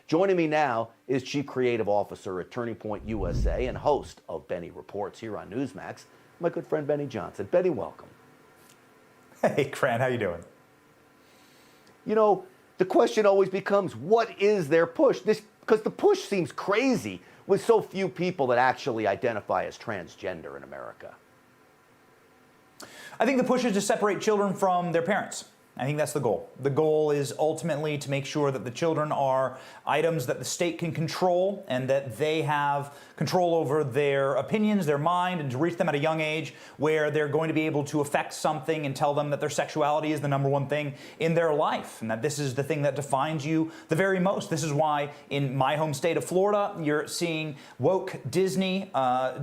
Joining me now is Chief Creative Officer at Turning Point USA and host of Benny Reports here on Newsmax, my good friend Benny Johnson. Benny, welcome. Hey, Grant, how you doing? You know, the question always becomes, what is their push? Because the push seems crazy with so few people that actually identify as transgender in America. I think the push is to separate children from their parents. I think that's the goal. The goal is ultimately to make sure that the children are items that the state can control and that they have control over their opinions, their mind, and to reach them at a young age where they're going to be able to affect something and tell them that their sexuality is the #1 thing in their life and that this is the thing that defines you the very most. This is why in my home state of Florida, you're seeing woke Disney, a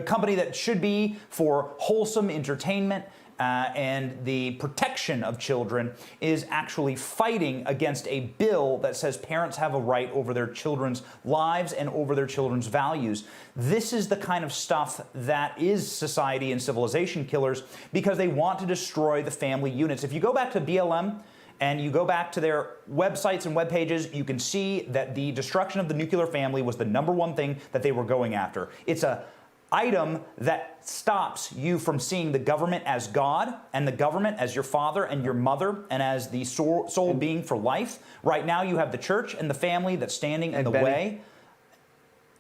company that should be for wholesome entertainment and the protection of children, is actually fighting against a bill that says parents have a right over their children's lives and over their children's values. This is the kind of stuff that is society and civilization killers because they want to destroy the family units. If you go back to BLM, and you go back to their websites and web pages, you can see that the destruction of the nuclear family was the #1 thing that they were going after. It's a item that stops you from seeing the government as God and the government as your father and your mother and as the sole being for life. Right now you have the church and the family that's standing in the way.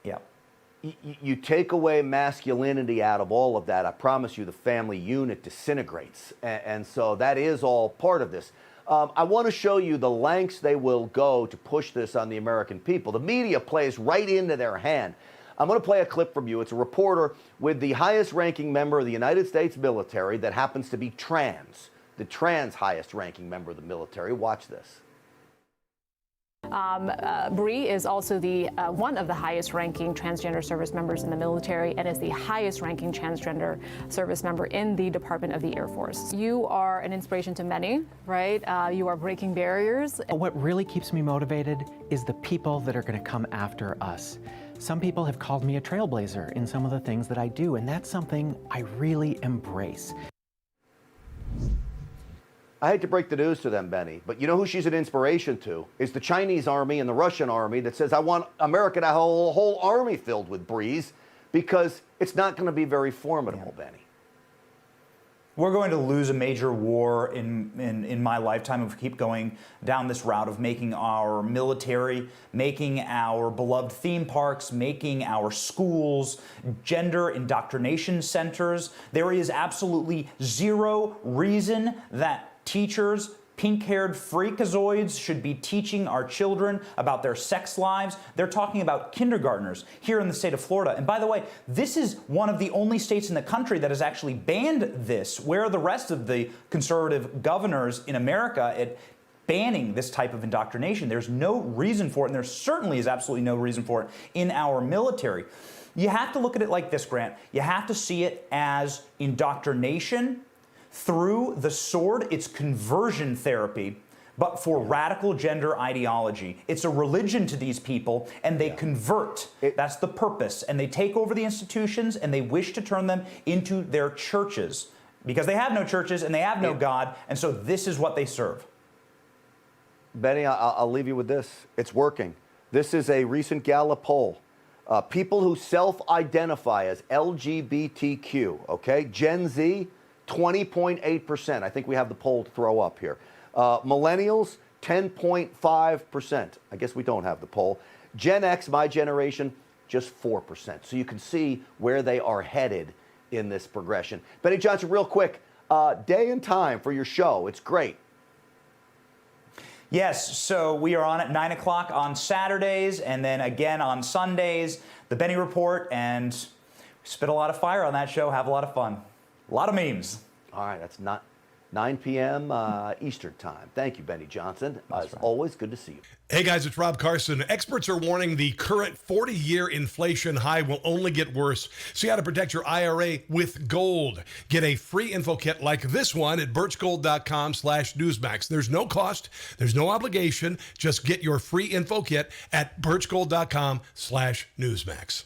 Yeah. You take away masculinity out of all of that, I promise you the family unit disintegrates. And so that is all part of this. I want to show you the lengths they will go to push this on the American people. The media plays right into their hand. I'm going to play a clip from you. It's a reporter with the highest ranking member of the United States military that happens to be trans, the trans highest ranking member of the military. Watch this. Bree is also the one of the highest ranking transgender service members in the military and is the highest ranking transgender service member in the Department of the Air Force. You are an inspiration to many, right? You are breaking barriers. What really keeps me motivated is the people that are going to come after us. Some people have called me a trailblazer in some of the things that I do, and that's something I really embrace. I hate to break the news to them, Benny, but you know who she's an inspiration to? Is the Chinese army and the Russian army that says, I want America to have a whole army filled with Brees, because it's not going to be very formidable, Benny. We're going to lose a major war in my lifetime if we keep going down this route of making our military, making our beloved theme parks, making our schools gender indoctrination centers. There is absolutely zero reason that teachers, pink-haired freak-a-zoids, should be teaching our children about their sex lives. They're talking about kindergartners here in the state of Florida. And by the way, this is one of the only states in the country that has actually banned this, where the rest of the conservative governors in America at banning this type of indoctrination. There's no reason for it, and there certainly is absolutely no reason for it in our military. You have to look at it like this, Grant. You have to see it as indoctrination through the sword. It's conversion therapy, but for radical gender ideology. It's a religion to these people, and they convert. That's the purpose. And they take over the institutions, and they wish to turn them into their churches, because they have no churches, and they have no God, and so this is what they serve. Benny, I'll leave you with this. It's working. This is a recent Gallup poll. People who self-identify as LGBTQ, okay? Gen Z, 20.8%. I think we have the poll to throw up here. Millennials, 10.5%. I guess we don't have the poll. Gen X, my generation, just 4%. So you can see where they are headed in this progression. Benny Johnson, real quick, day and time for your show. It's great. Yes, so we are on at 9 o'clock on Saturdays and then again on Sundays, the Benny Report, and we spit a lot of fire on that show, have a lot of fun. A lot of memes. All right, that's not 9 p.m. Eastern time. Thank you, Benny Johnson. As always, good to see you. Hey guys, it's Rob Carson. Experts are warning the current 40-year inflation high will only get worse. See how to protect your IRA with gold. Get a free info kit like this one at birchgold.com/Newsmax. There's no cost. There's no obligation. Just get your free info kit at birchgold.com/Newsmax.